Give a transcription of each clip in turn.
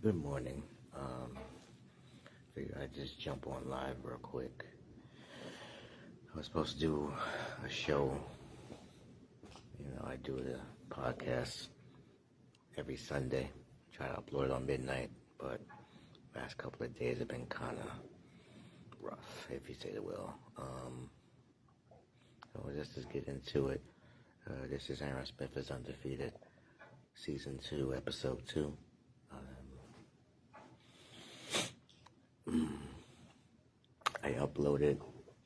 Good morning. Figured I'd just jump on live real quick. I was supposed to do a show. I do the podcast every Sunday. Try to upload it on midnight, but last couple of days have been kind of rough, if you say the will. So let's just get into it. This is Aaron Smith is Undefeated, Season 2, Episode 2. I uploaded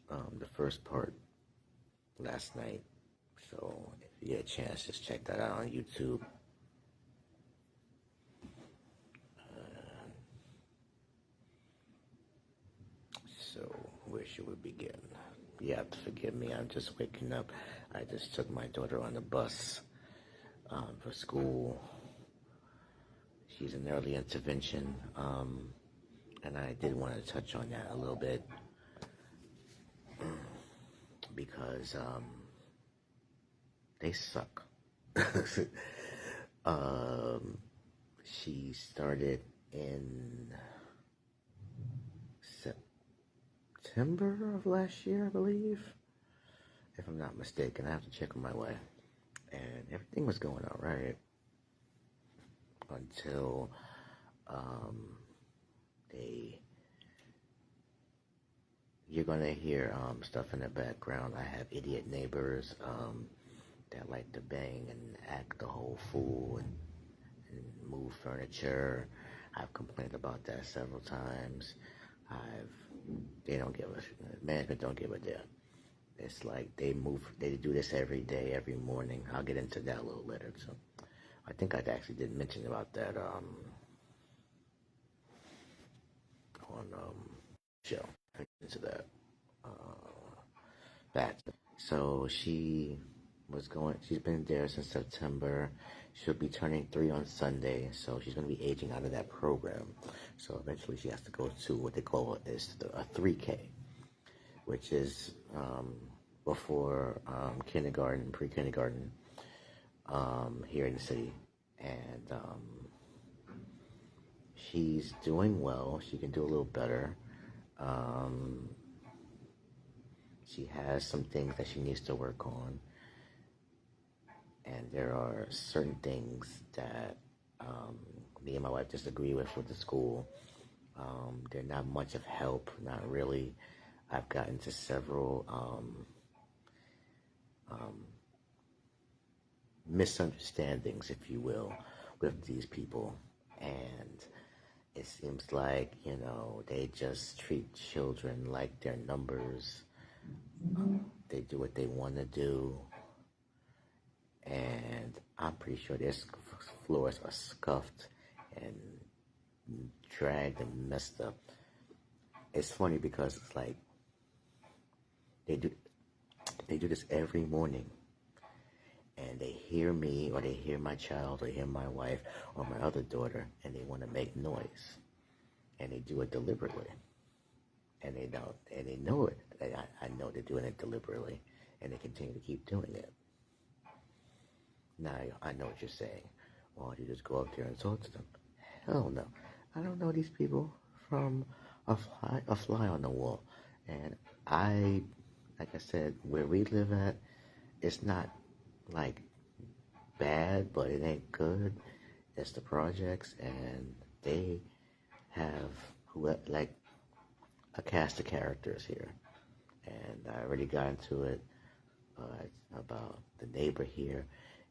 the first part last night, so if you get a chance, just check that out on YouTube. So where should we begin? You have to forgive me, I'm just waking up. I just took my daughter on the bus for school. She's in early intervention, and I did want to touch on that a little bit because they suck. She started in September of last year, I believe, if I'm not mistaken. I have to check on my way. And everything was going all right until you're gonna hear stuff in the background. I have idiot neighbors that like to bang and act the whole fool and move furniture. I've complained about that several times. Management don't give a damn. It's like they do this every day, every morning. I'll get into that a little later. So I think I actually did mention about that on show. Into that So she's been there since September. She'll be turning 3 on Sunday, so she's going to be aging out of that program. So eventually she has to go to what they call a 3K, which is before kindergarten, pre-kindergarten here in the city. And she's doing well. She can do a little better. She has some things that she needs to work on. And there are certain things that me and my wife disagree with the school. They're not much of help, not really. I've gotten to several misunderstandings, if you will, with these people. And it seems like, they just treat children like they're numbers. They do what they want to do. And I'm pretty sure their floors are scuffed and dragged and messed up. It's funny because it's like they do this every morning, and they hear me or they hear my child or hear my wife or my other daughter, and they want to make noise, and they do it deliberately, and they know it. I know they're doing it deliberately, and they continue to keep doing it. Now, I know what you're saying. Why don't you just go up there and talk to them? Hell no. I don't know these people from a fly on the wall. And like I said, where we live at, it's not like bad, but it ain't good. It's the projects, and they have like a cast of characters here. And I already got into it about the neighbor here.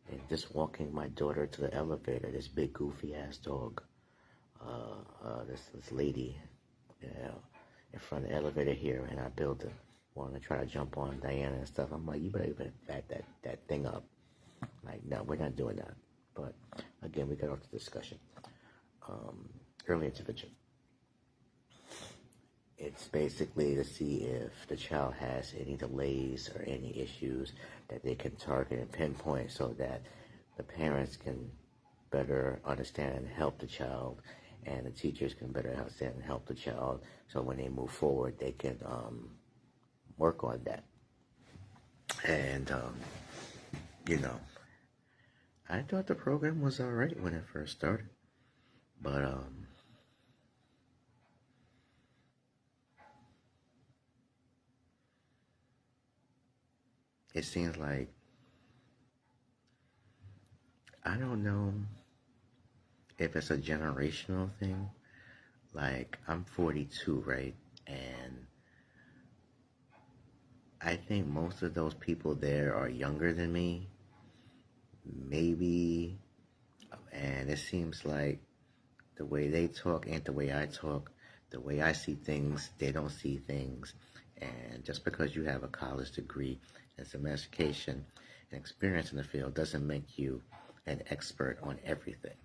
And just walking my daughter to the elevator, this big goofy ass dog, this lady, in front of the elevator here in our building, wanting to try to jump on Diana and stuff. I'm like, you better back that thing up. Like, no, we're not doing that. But again, we got off the discussion. Early intervention. It's basically to see if the child has any delays or any issues that they can target and pinpoint so that the parents can better understand and help the child, and the teachers can better understand and help the child, so when they move forward, they can work on that. And, I thought the program was all right when it first started, but it seems like, I don't know if it's a generational thing. Like, I'm 42, right? And I think most of those people there are younger than me, maybe. And it seems like the way they talk ain't the way I talk. The way I see things, they don't see things. And just because you have a college degree and some education and experience in the field doesn't make you an expert on everything.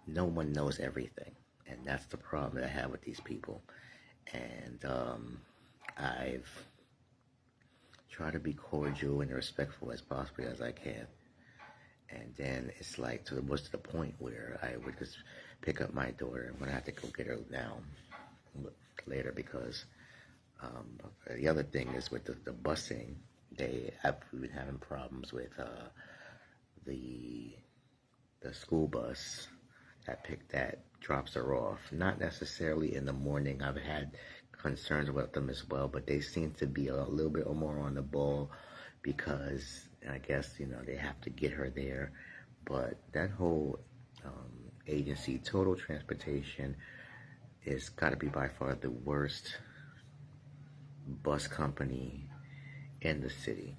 No one knows everything. And that's the problem that I have with these people. And I've tried to be cordial and respectful as possibly as I can. And then it's like to the point where I would just pick up my daughter when I have to go get her now later, because the other thing is with the busing. I've been having problems with the school bus that drops her off. Not necessarily in the morning. I've had concerns with them as well, but they seem to be a little bit more on the ball, because I guess they have to get her there. But that whole agency, Total Transportation, is got to be by far the worst bus company in the city.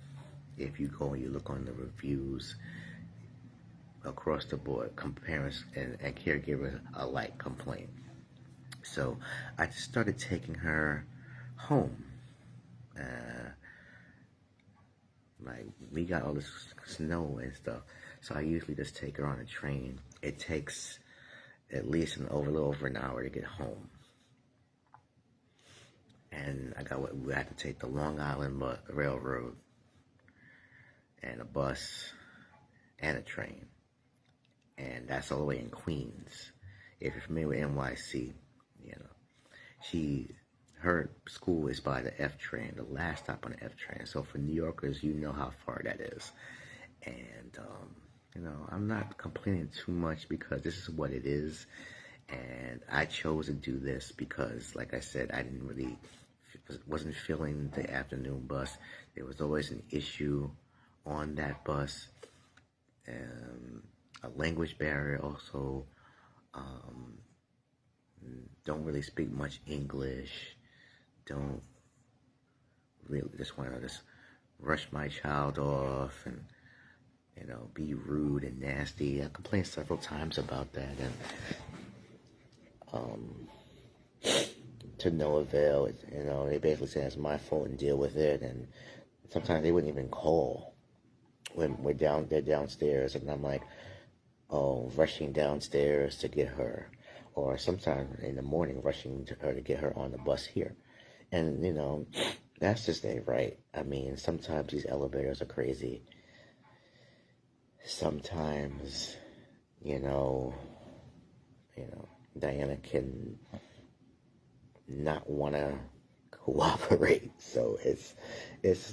If you go and you look on the reviews across the board, parents and caregivers alike complain. So I just started taking her home. Like, we got all this snow and stuff, so I usually just take her on a train. It takes at least a little over an hour to get home. And we had to take the Long Island Railroad and a bus and a train. And that's all the way in Queens. If you're familiar with NYC, her school is by the F train, the last stop on the F train. So for New Yorkers, you know how far that is. And, I'm not complaining too much, because this is what it is. And I chose to do this because, like I said, I wasn't feeling the afternoon bus. There was always an issue on that bus. A language barrier also. Don't really speak much English. Don't really just want to just rush my child off and be rude and nasty. I complained several times about that, and to no avail. They basically say it's my fault and deal with it. And sometimes they wouldn't even call when they're downstairs, and I'm like, rushing downstairs to get her, or sometimes in the morning rushing to her to get her on the bus here. And that's just ain't right. I mean, sometimes these elevators are crazy. Sometimes Diana can not want to cooperate. So it's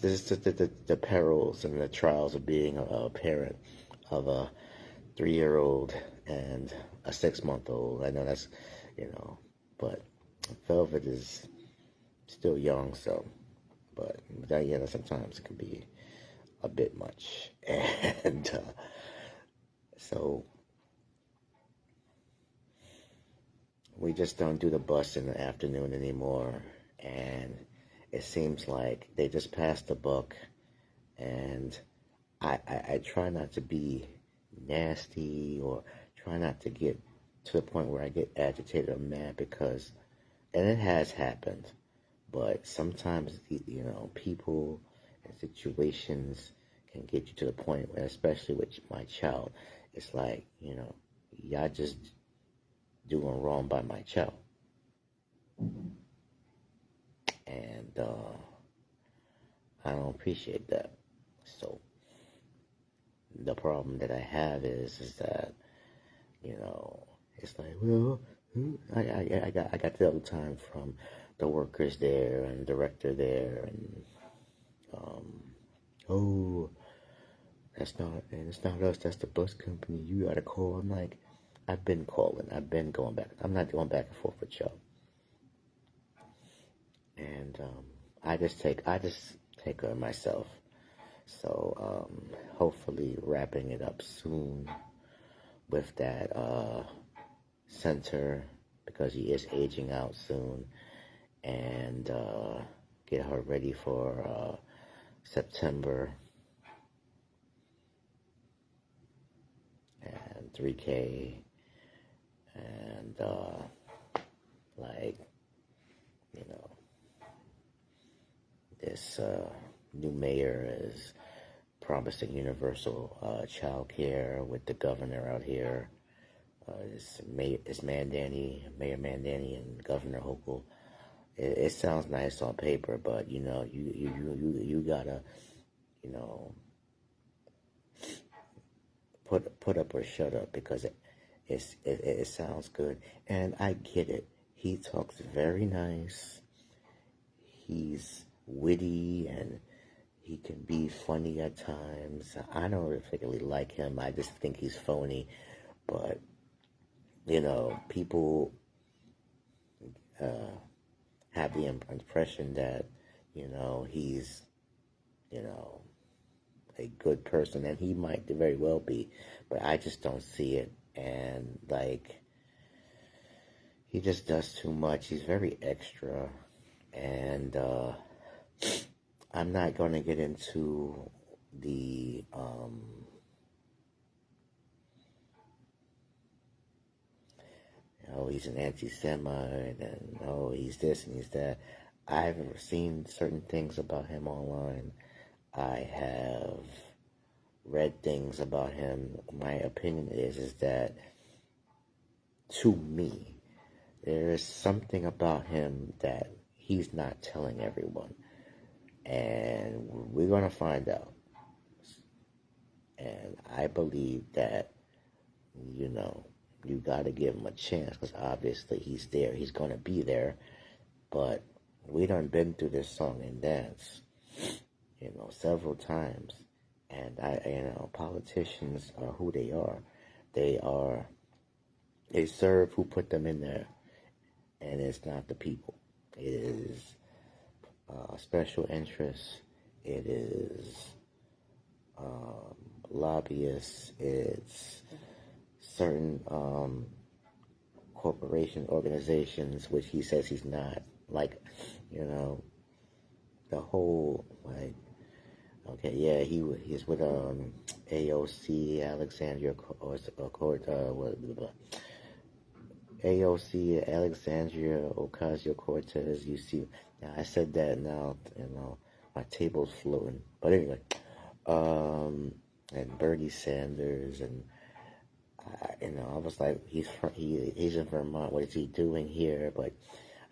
just the perils and the trials of being a parent of a 3-year-old and a 6-month-old. I know that's but Velvet is still young, so, but Diana sometimes can be a bit much. And so we just don't do the bus in the afternoon anymore. And it seems like they just passed the buck. And I try not to be nasty, or try not to get to the point where I get agitated or mad, because, and it has happened, but sometimes people and situations can get you to the point where, especially with my child, it's like, y'all just doing wrong by my child. And I don't appreciate that. So the problem that I have is that, it's like, well, I got the other time from the workers there and the director there, and it's not us, that's the bus company, you gotta call. I'm like, I've been calling, I've been going back. I'm not going back and forth with y'all. And I just take her myself. So hopefully wrapping it up soon with that center, because he is aging out soon, and get her ready for September and 3K, and like, you know, this new mayor is promising universal child care with the governor out here. It's Mayor Mandani and Governor Hochul. It sounds nice on paper, but you gotta, you know, put up or shut up, because it sounds good, and I get it. He talks very nice. He's witty, and he can be funny at times. I don't particularly like him. I just think he's phony, but people have the impression that he's a good person, and he might very well be, but I just don't see it. And like, he just does too much. He's very extra, and I'm not going to get into the he's an anti-Semite, and he's this and he's that. I've seen certain things about him online. I have read things about him. My opinion is that, to me, there is something about him that he's not telling everyone, and we're going to find out. And I believe that, you got to give him a chance, because obviously he's there. He's going to be there. But we done been through this song and dance, several times. And politicians are who they are. They serve who put them in there. And it's not the people. It is special interests. It is lobbyists. It's certain corporation organizations, which he says he's not. Like, the whole, like, okay, yeah, he's with AOC, Alexandria, AOC, Alexandria Ocasio-Cortez. You see, now I said that, now, my table's floating. But anyway, and Bernie Sanders, and I was like, he's in Vermont. What is he doing here? But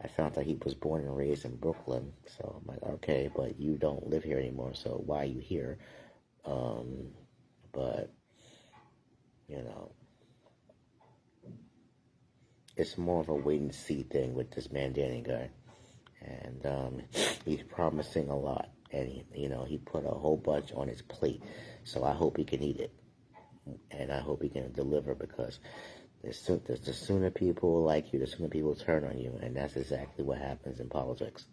I found out he was born and raised in Brooklyn. So I'm like, okay, but you don't live here anymore. So why are you here? But it's more of a wait and see thing with this Mandani guy, and he's promising a lot, and he put a whole bunch on his plate. So I hope he can eat it. And I hope he can deliver, because the sooner people like you, the sooner people turn on you. And that's exactly what happens in politics.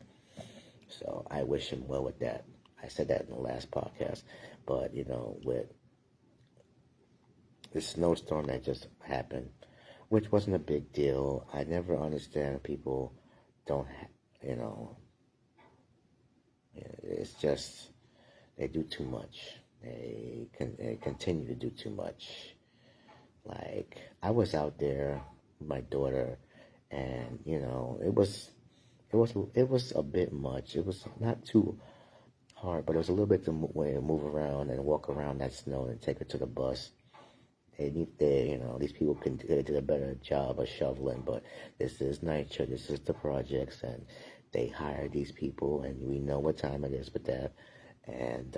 So I wish him well with that. I said that in the last podcast. But, with the snowstorm that just happened, which wasn't a big deal. I never understand people don't, it's just, they do too much. They continue to do too much. Like, I was out there with my daughter, and it was a bit much. It was not too hard, but it was a little bit to move around and walk around that snow and take her to the bus. These people did a better job of shoveling, but this is NYCHA, this is the projects, and they hire these people, and we know what time it is with that, and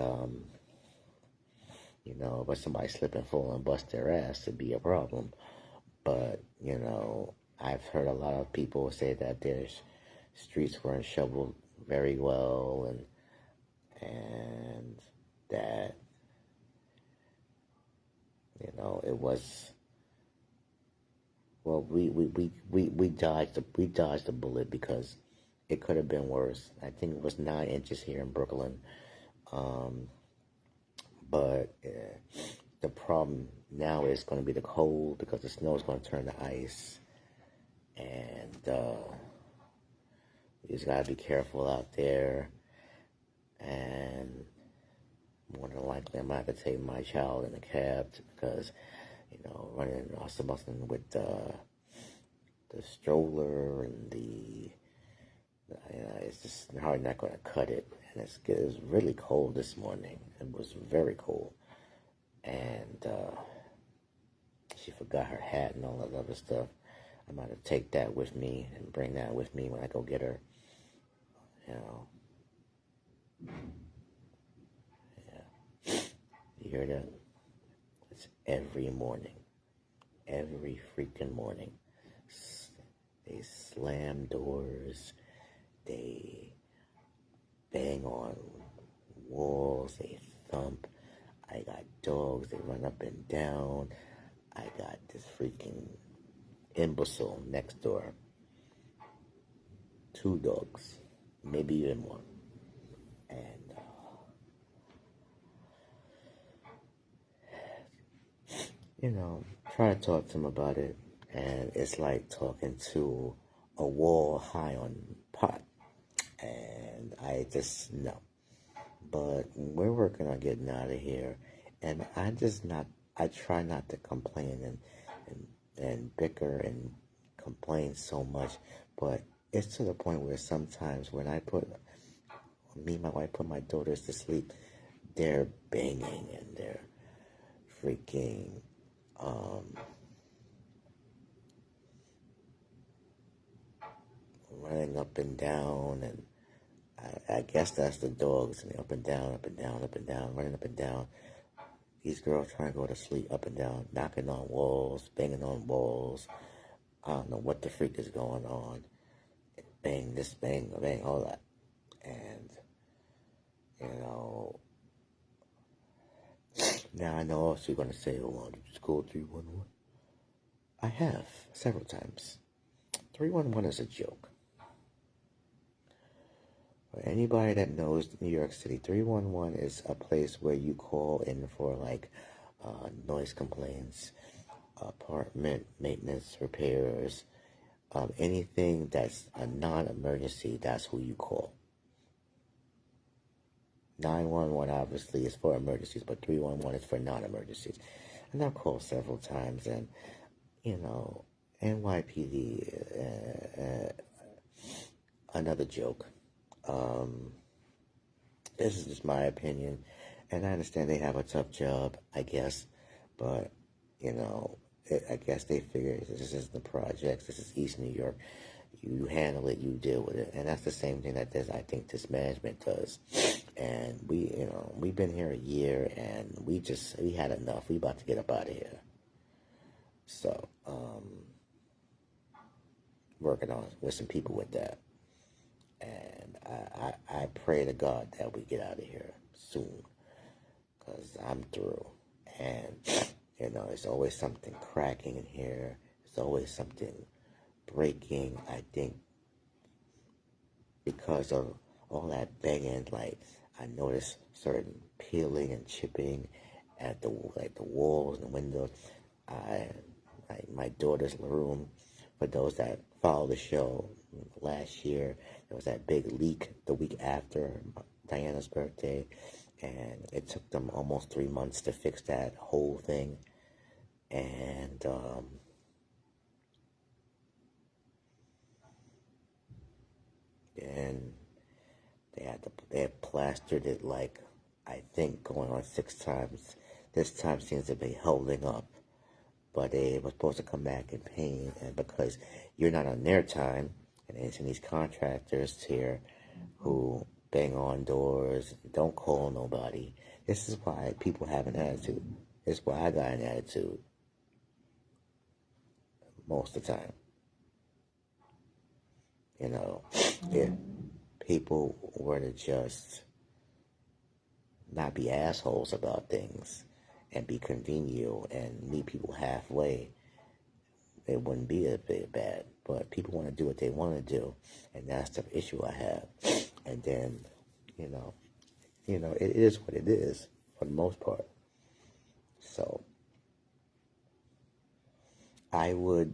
but somebody slip and fall and bust their ass to be a problem. But, I've heard a lot of people say that their streets weren't shoveled very well, and that, it was, well, we dodged the bullet, because it could have been worse. I think it was 9 inches here in Brooklyn. But the problem now is going to be the cold because the snow is going to turn to ice. And you just got to be careful out there. And more than likely, I might have to take my child in a cab because, running something with the stroller and it's just hardly not going to cut it. And it was really cold this morning. It was very cold. And she forgot her hat and all that other stuff. I might have to take that with me and bring that with me when I go get her. Yeah. You hear that? It's every morning. Every freaking morning. They slam doors. They bang on walls. They thump. I got dogs. They run up and down. I got this freaking imbecile next door. 2 dogs. Maybe even more. And try to talk to him about it, and it's like talking to a wall high on pot, and I just know. But we're working on getting out of here, and I try not to complain and bicker and complain so much, but it's to the point where sometimes when me and my wife put my daughters to sleep, they're banging and they're freaking running up and down, and I guess that's the dogs, and they're up and down, up and down, up and down, running up and down. These girls trying to go to sleep, up and down, knocking on walls, banging on walls. I don't know what the freak is going on. Bang this, bang, bang, all that. And, now I know also you're going to say, oh, did you call 311? I have, several times. 311 is a joke. For anybody that knows New York City, 311 is a place where you call in for noise complaints, apartment maintenance, repairs, anything that's a non-emergency, that's who you call. 911 obviously is for emergencies, but 311 is for non-emergencies. And I've called several times, and NYPD, another joke. This is just my opinion, and I understand they have a tough job, I guess, but I guess they figure this is the projects, this is East New York, you handle it, you deal with it, and that's the same thing that I think this management does. And we've been here a year, and we had enough. We about to get up out of here. So, working on with some people with that, and I pray to God that we get out of here soon, because I'm through. And there's always something cracking in here. There's always something breaking. I think because of all that banging, I noticed certain peeling and chipping at the walls and the windows. My daughter's room, for those that follow the show, last year there was that big leak the week after Diana's birthday, and it took them almost 3 months to fix that whole thing. And they had plastered it I think going on 6 times. This time seems to be holding up, but they were supposed to come back and paint, and because you're not on their time, and it's these contractors here who bang on doors, don't call nobody. This is why people have an attitude. This is why I got an attitude most of the time. If people were to just not be assholes about things and be congenial and meet people halfway, it wouldn't be a bit bad. But people want to do what they want to do, and that's the issue I have. And then, it is what it is. for the most part. So I would,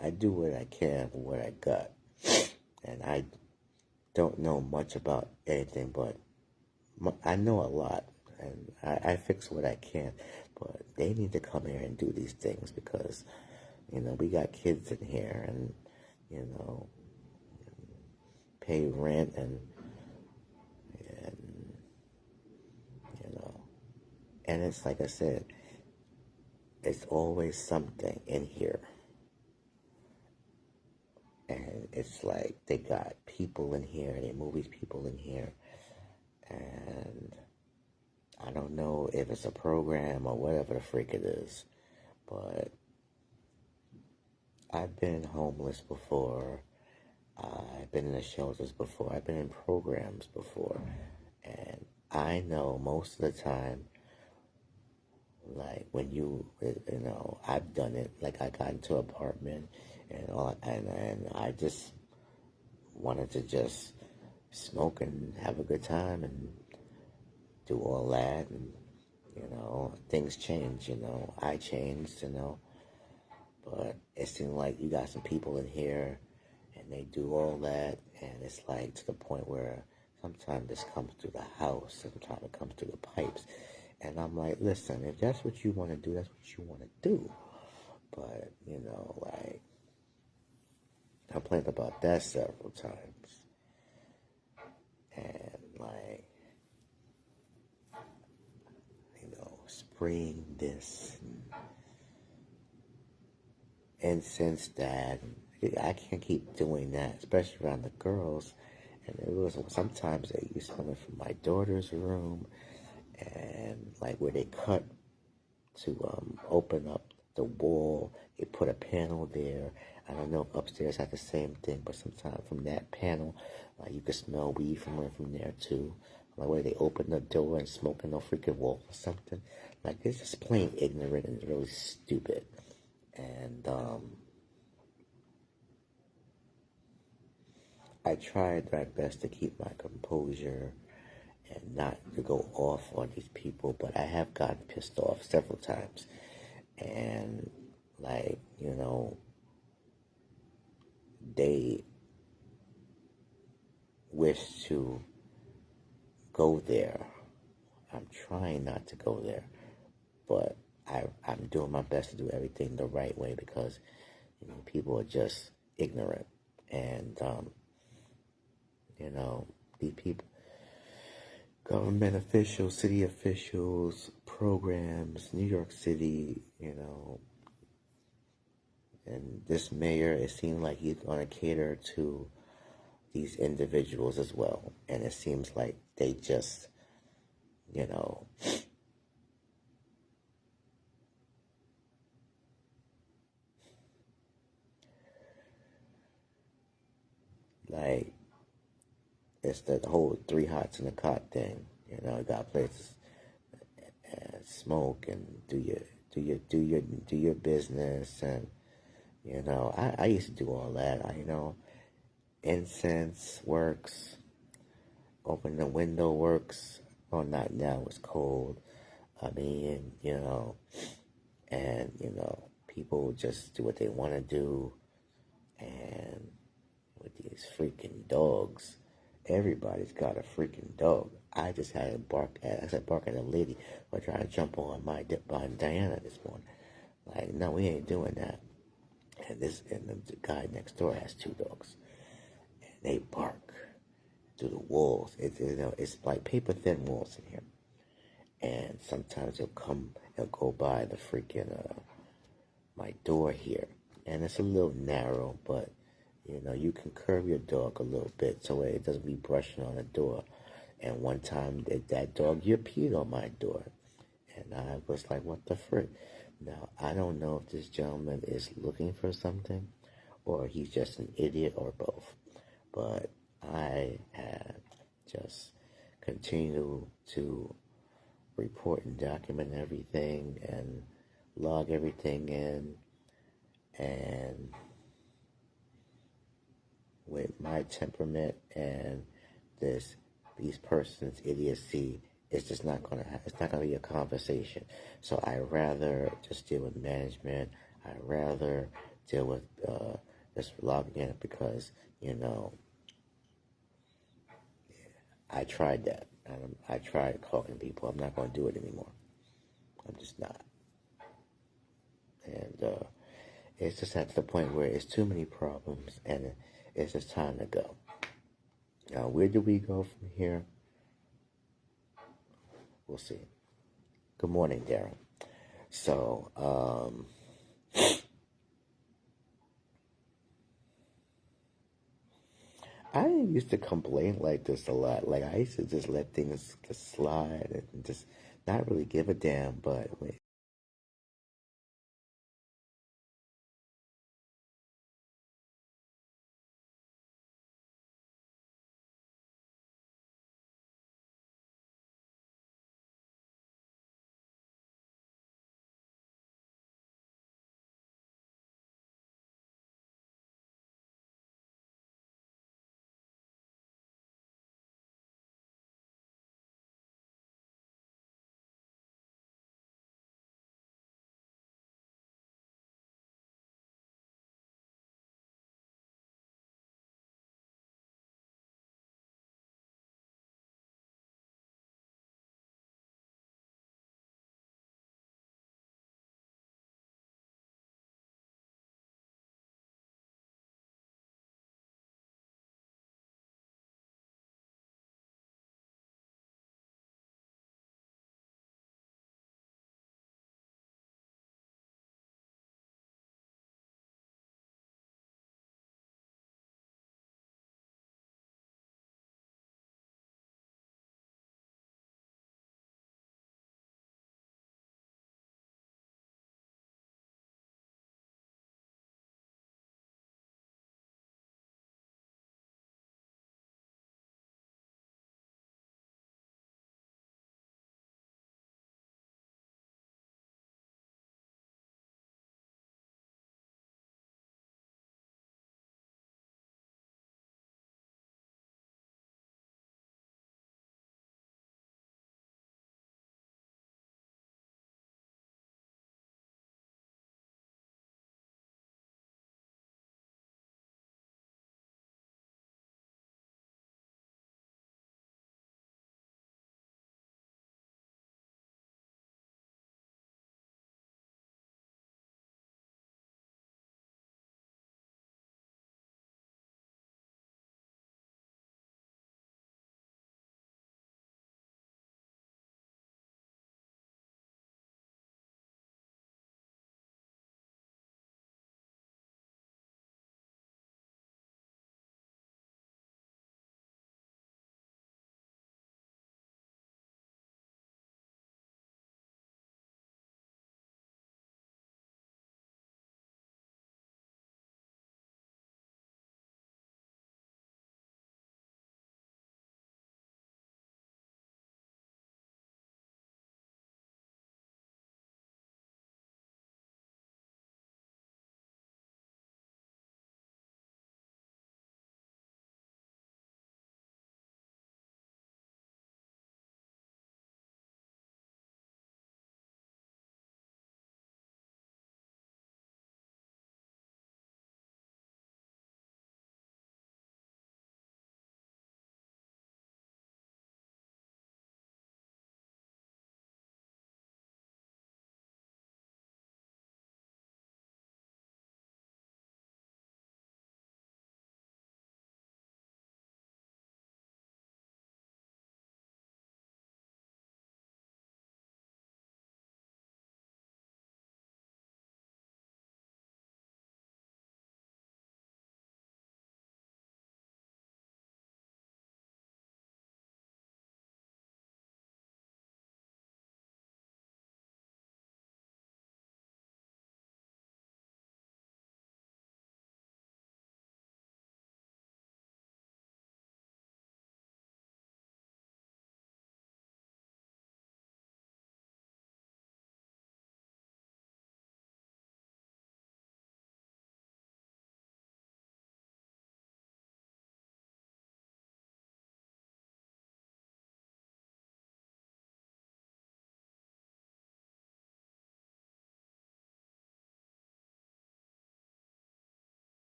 I do what I can with what I got. And I don't know much about anything, but I know a lot. And I fix what I can. But they need to come here and do these things because, we got kids in here and, pay rent and and it's like I said, it's always something in here. And it's like they got people in here, they move these people in here, and I don't know if it's a program or whatever the freak it is, but I've been homeless before, I've been in the shelters before, I've been in programs before, and I know most of the time, like when I've done it, like I got into an apartment and I just wanted to just smoke and have a good time and do all that, and things change, I changed, but it seemed like you got some people in here and they do all that, and it's like to the point where sometimes this comes through the house, sometimes it comes through the pipes, and I'm like, listen, if that's what you want to do, that's what you want to do, but like I complained about that several times, and like spraying this and incense that. I can't keep doing that, especially around the girls. And it was sometimes they used to come in from my daughter's room, and like where they cut to open up the wall, they put a panel there. I don't know if upstairs had the same thing, but sometimes from that panel, you could smell weed from there too. Like where they open the door and smoking no freaking wall or something. Like it's just plain ignorant and really stupid. And I tried my best to keep my composure and not to go off on these people, but I have gotten pissed off several times. And like, they wish to go there. I'm trying not to go there, but I'm doing my best to do everything the right way because, people are just ignorant. And, these people, government officials, city officials, programs, New York City, and this mayor, it seems like he's going to cater to these individuals as well. And it seems like they just, like it's the whole three hots in the cot thing. Got places and smoke and do your business, and I used to do all that. Incense works, open the window works. Well, not now, it's cold. I mean, and people just do what they want to do, and with these freaking dogs, everybody's got a freaking dog. I just had to bark at a lady who tried to jump on behind Diana this morning. Like, no, we ain't doing that. And the guy next door has two dogs, and they bark through the walls. It's like paper thin walls in here. And sometimes he'll go by the freaking my door here, and it's a little narrow, but you can curve your dog a little bit so it doesn't be brushing on the door. And one time that dog peed on my door, and I was like, what the frick? Now I don't know if this gentleman is looking for something or he's just an idiot or both, but I have just continued to report and document everything and log everything in. And with my temperament and this these persons' idiocy is just not gonna. It's not gonna be a conversation. So I rather just deal with management. I rather deal with just logging in because I tried that. I tried talking to people. I'm not gonna do it anymore. I'm just not. And it's just at the point where it's too many problems, and it's just time to go. Now, where do we go from here? We'll see. Good morning, Darren. So, I used to complain like this a lot. Like, I used to just let things just slide and just not really give a damn. But